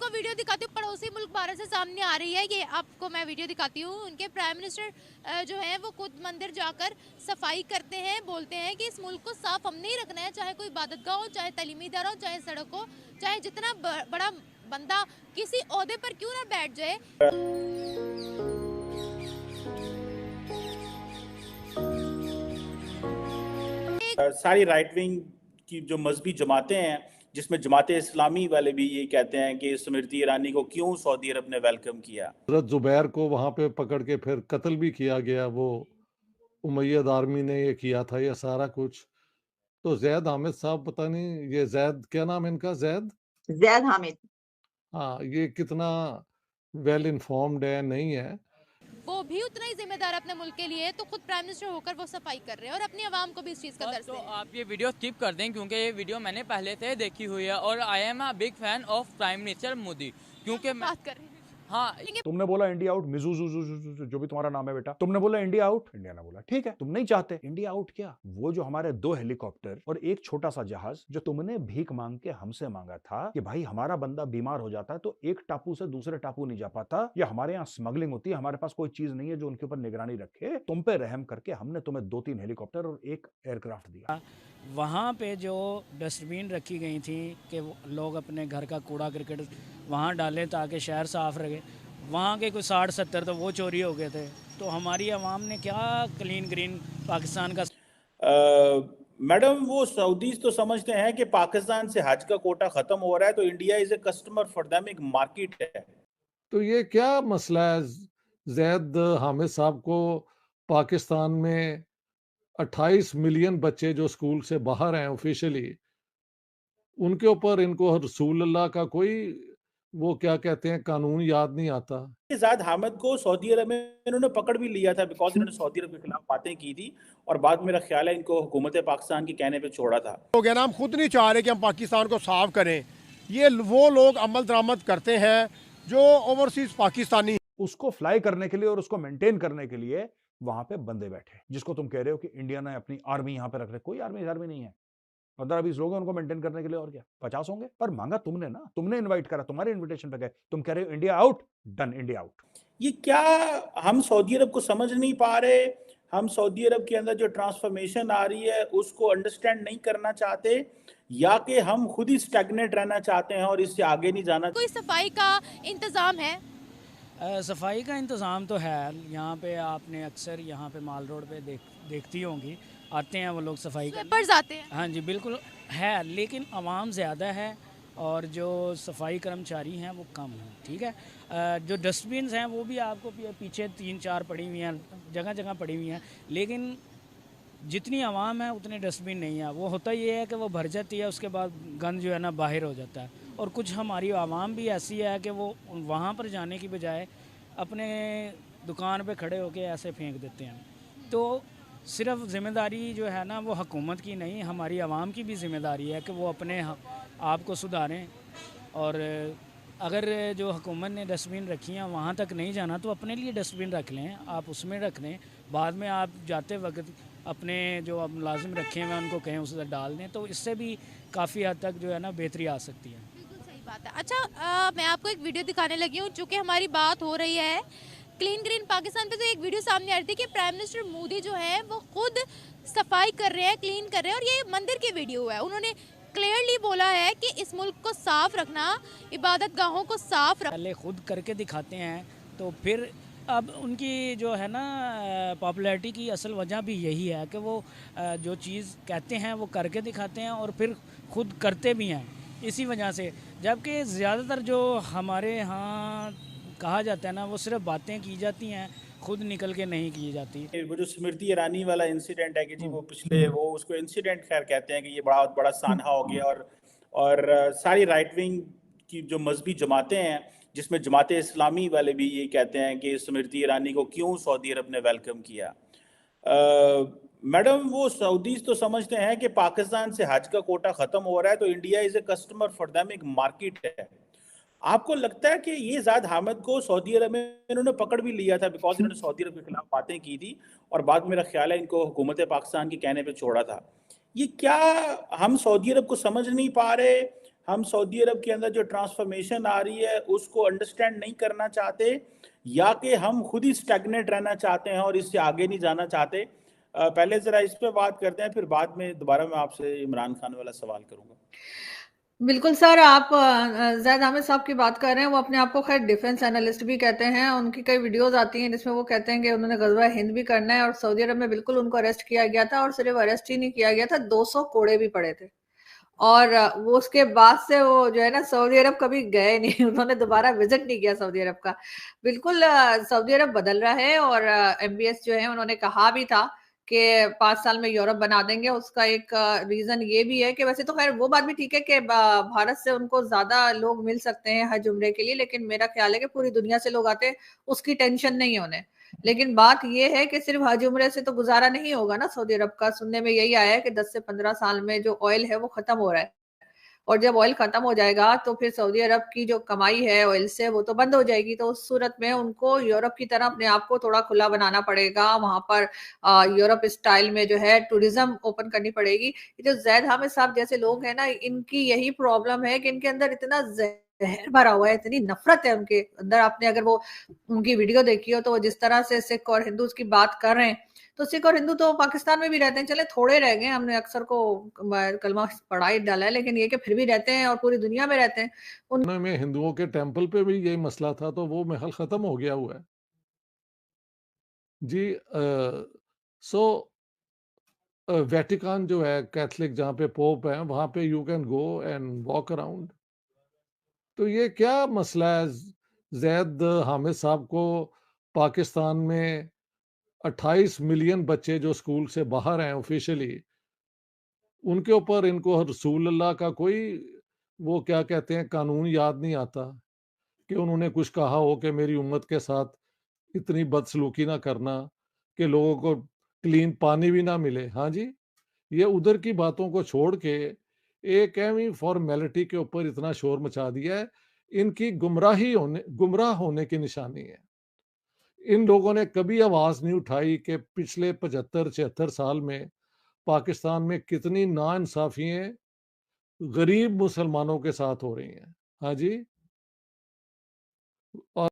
Video दिखाती हूँ, पड़ोसी मुल्क भारत से सामने आ रही है। ये आपको मैं वीडियो दिखाती हूँ। उनके प्राइम मिनिस्टर जो है वो खुद मंदिर जाकर सफाई करते हैं, बोलते हैं कि इस मुल्क को साफ हमने ही रखना है, चाहे कोई इबादतगाह हो, चाहे तलीमी इदारा हो, चाहे सड़क हो, चाहे जितना बड़ा बंदा किसी ओहदे पर क्यों ना बैठ जाए। सारी राइट विंग की जो मजहबी जमातें हैं, जिसमें जमात इस्लामी वाले भी ये कहते हैं कि स्मृति ईरानी को क्यों सऊदी अरब ने वेलकम किया। हज़रत ज़ुबैर को वहाँ पे पकड़ के फिर कत्ल भी किया गया, वो उमैयद आर्मी ने ये किया था ये सारा कुछ। तो ज़ैद हामिद साहब, पता नहीं ये ज़ैद, क्या नाम है इनका? ज़ैद? ज़ैद हामिद। हाँ, ये कितना वेल इन्फॉर्म्ड है, नहीं है। वो भी उतना ही जिम्मेदार अपने मुल्क के लिए, तो खुद प्राइम मिनिस्टर होकर वो सफाई कर रहे हैं और अपनी आवाम को भी इस चीज का दर्ज तो दे रहे हैं। आप ये वीडियो स्किप कर दें क्योंकि ये वीडियो मैंने पहले से देखी हुई है और I am a big fan of prime minister Modi, क्योंकि मैं बात कर रहे हैं। हाँ तुमने बोला इंडिया आउट, मिजू जो भी तुम्हारा नाम है बेटा, तुमने बोला इंडिया आउट, इंडिया ने बोला ठीक है तुम नहीं चाहते इंडिया आउट। क्या वो जो हमारे 2 हेलीकॉप्टर और एक छोटा सा जहाज जो तुमने भीख मांग के हमसे मांगा था कि भाई हमारा बंदा बीमार हो जाता है तो एक टापू से दूसरे टापू नहीं जा पाता, या हमारे यहाँ स्मगलिंग होती है, हमारे पास कोई चीज नहीं है जो उनके ऊपर निगरानी रखे, तुम पे रहम करके हमने तुम्हें 2-3 हेलीकॉप्टर और एक एयरक्राफ्ट दिया। वहाँ पे जो डस्टबिन रखी गई थी कि लोग अपने घर का कूड़ा करकट वहाँ डालें ताकि शहर साफ़ रहे, वहाँ के कुछ 60-70 तो वो चोरी हो गए थे। तो हमारी आवाम ने क्या क्लीन ग्रीन पाकिस्तान का मैडम, वो सऊदीज तो समझते हैं कि पाकिस्तान से हज का कोटा खत्म हो रहा है तो India is a customer for them, एक मार्केट है। तो ये क्या मसला है? ज़ैद हामिद साहब को पाकिस्तान में 28 मिलियन बच्चे जो स्कूल से बाहर हैं ऑफिशियली, उनके ऊपर इनको रसूल अल्लाह का कोई वो क्या कहते हैं कानून याद नहीं आता। ज़ैद हामिद को सऊदी अरब में इन्होंने पकड़ भी लिया था बिकॉज इन्होंने सऊदी अरब के खिलाफ बातें की थी और बाद में मेरा ख्याल है इनको हुकूमत पाकिस्तान के कहने पे छोड़ा था। हो गया ना, हम खुद नहीं चाह रहे कि हम पाकिस्तान को साफ करें। ये वो लोग अमल दरामद करते हैं जो ओवरसीज पाकिस्तानी। उसको फ्लाई करने के लिए और उसको मेंटेन करने के लिए वहां पे बंदे बैठे, जिसको तुम कह रहे हो कि इंडिया ने अपनी आर्मी यहां पे रख रही, कोई आर्मी नहीं है। 15-20 लोग हैं उनको मेंटेन करने के लिए, और क्या 50 होंगे। पर मांगा तुमने ना, तुमने इनवाइट करा, तुम्हारे इनविटेशन पे गए, तुम कह रहे हो India out, done India out. ये क्या हम सऊदी अरब को समझ नहीं पा रहे? हम सऊदी अरब के अंदर जो ट्रांसफॉर्मेशन आ रही है उसको अंडरस्टैंड नहीं करना चाहते, या कि हम खुद ही स्टैग्नेट रहना चाहते हैं और इससे आगे नहीं जाना? कोई सफाई का इंतजाम है? सफाई का इंतज़ाम तो है यहाँ पे, आपने अक्सर यहाँ पे माल रोड पे देखती होंगी, आते हैं वो लोग सफाई कर। स्वीपर्स आते हैं। हाँ जी बिल्कुल है, लेकिन आवाम ज़्यादा है और जो सफाई कर्मचारी हैं वो कम हैं। ठीक है, जो डस्टबिन हैं वो भी आपको पीछे 3-4 पड़ी हुई हैं, जगह जगह पड़ी हुई हैं, लेकिन जितनी आवाम है उतने डस्टबिन नहीं है। वो होता ये है कि वो भर जाती है, उसके बाद गंद जो है ना बाहर हो जाता है। और कुछ हमारी आवाम भी ऐसी है कि वो वहाँ पर जाने की बजाय अपने दुकान पे खड़े होके ऐसे फेंक देते हैं। तो सिर्फ ज़िम्मेदारी जो है ना वो हुकूमत की नहीं, हमारी आवाम की भी ज़िम्मेदारी है कि वो अपने आप को सुधारें। और अगर जो हुकूमत ने डस्टबिन रखी हैं वहाँ तक नहीं जाना तो अपने लिए डस्टबिन रख लें, आप उसमें रख लें, बाद में आप जाते वक्त अपने जो आप मुलाजिम रखे हैं उनको कहें उसे डाल दें, तो इससे भी काफ़ी हद तक जो है ना बेहतरी आ सकती है। बिल्कुल सही बात है। अच्छा, मैं आपको एक वीडियो दिखाने लगी हूँ, चूँकि हमारी बात हो रही है क्लीन ग्रीन पाकिस्तान पे, तो एक वीडियो सामने आ रही थी कि प्राइम मिनिस्टर मोदी जो है वो खुद सफाई कर रहे हैं, क्लीन कर रहे हैं, और ये मंदिर की वीडियो है। उन्होंने क्लियरली बोला है कि इस मुल्क को साफ रखना, इबादत गाहों को साफ रखना। पहले खुद करके दिखाते हैं तो फिर अब उनकी जो है ना पॉपुलैरिटी की असल वजह भी यही है कि वो जो चीज़ कहते हैं वो करके दिखाते हैं और फिर खुद करते भी हैं, इसी वजह से। जबकि ज़्यादातर जो हमारे यहाँ कहा जाता है ना वो सिर्फ बातें की जाती हैं, खुद निकल के नहीं की जाती। वो जो स्मृति ईरानी वाला इंसिडेंट है कि जी वो पिछले वो उसको इंसिडेंट खैर कहते हैं कि ये बड़ा बड़ा सानहा हो गया, और सारी राइट विंग की जो मजहबी जमातें हैं, जिसमें जमात इस्लामी वाले भी ये कहते हैं कि स्मृति ईरानी को क्यों सऊदी अरब ने वेलकम किया। मैडम, वो सऊदीज तो समझते हैं कि पाकिस्तान से हज का कोटा खत्म हो रहा है तो India is a customer for them, एक मार्केट है। आपको लगता है कि ये ज़ैद हामिद को सऊदी अरब में इन्होंने पकड़ भी लिया था बिकॉज इन्होंने सऊदी अरब के खिलाफ बातें की थी और बाद में मेरा ख्याल है इनको हुकूमत पाकिस्तान के कहने पे छोड़ा था? ये क्या हम सऊदी अरब को समझ नहीं पा रहे? हम सऊदी अरब के अंदर जो ट्रांसफॉर्मेशन आ रही है उसको अंडरस्टैंड नहीं करना चाहते, या कि हम खुद ही स्टैग्नेट रहना चाहते हैं और इससे आगे नहीं जाना चाहते। पहले जरा इस पे बात करते हैं, फिर बाद में दोबारा मैं आपसे इमरान खान वाला सवाल करूंगा। बिल्कुल सर, आप ज़ैद हामिद साहब की बात कर रहे हैं। वो अपने आप को खैर डिफेंस एनालिस्ट भी कहते हैं। उनकी कई वीडियोस आती हैं जिसमें वो कहते हैं कि उन्होंने ग़ज़वा हिंद भी करना है, और सऊदी अरब में बिल्कुल उनको अरेस्ट किया गया था, और सिर्फ अरेस्ट ही नहीं किया गया था, 200 कोड़े भी पड़े थे। और वो उसके बाद से वो जो है ना सऊदी अरब कभी गए नहीं। उन्होंने दोबारा विजिट नहीं किया सऊदी अरब का। बिल्कुल सऊदी अरब बदल रहा है, और MBS जो है उन्होंने कहा भी था कि 5 साल में यूरोप बना देंगे। उसका एक रीजन ये भी है कि वैसे तो खैर वो बात भी ठीक है कि भारत से उनको ज्यादा लोग मिल सकते हैं हज उम्रे के लिए, लेकिन मेरा ख्याल है कि पूरी दुनिया से लोग आते हैं, उसकी टेंशन नहीं है उन्हें। लेकिन बात ये है कि सिर्फ हज उम्रे से तो गुजारा नहीं होगा ना सऊदी अरब का। सुनने में यही आया है कि 10 से 15 साल में जो ऑयल है वो खत्म हो रहा है, और जब ऑयल खत्म हो जाएगा तो फिर सऊदी अरब की जो कमाई है ऑयल से वो तो बंद हो जाएगी। तो उस सूरत में उनको यूरोप की तरह अपने आप को थोड़ा खुला बनाना पड़ेगा। वहां पर यूरोप स्टाइल में जो है टूरिज्म ओपन करनी पड़ेगी। ये जो जैद हामिद साहब जैसे लोग हैं ना, इनकी यही प्रॉब्लम है कि इनके अंदर इतना जहर भरा हुआ है, इतनी नफरत है उनके अंदर। आपने अगर वो उनकी वीडियो देखी हो तो वो जिस तरह से सिख और हिंदू की बात कर रहे हैं, तो सिख और हिंदू तो पाकिस्तान में भी रहते हैं, चले थोड़े रह गए, हमने अक्सर को कलमा पढ़ा ही डाला है, लेकिन ये कि फिर भी रहते हैं और पूरी दुनिया में रहते हैं। में हिंदुओं के टेंपल पे भी यही मसला था, तो वो महल खत्म हो गया हुआ है जी। सो वेटिकन जो है कैथलिक, जहाँ पे पोप है, वहां पे you can go and walk around. तो ये क्या मसला है जैद हामिद साहब को? पाकिस्तान में 28 मिलियन बच्चे जो स्कूल से बाहर हैं ऑफिशियली, उनके ऊपर इनको रसूलुल्लाह का कोई वो क्या कहते हैं कानून याद नहीं आता कि उन्होंने कुछ कहा हो कि मेरी उम्मत के साथ इतनी बदसलूकी ना करना, कि लोगों को क्लीन पानी भी ना मिले। हाँ जी, ये उधर की बातों को छोड़ के एक एवी फॉर्मेलिटी के ऊपर इतना शोर मचा दिया है। इनकी गुमराह होने की निशानी है। इन लोगों ने कभी आवाज नहीं उठाई कि पिछले 75-76 साल में पाकिस्तान में कितनी नाइंसाफियां गरीब मुसलमानों के साथ हो रही हैं। हाँ जी। और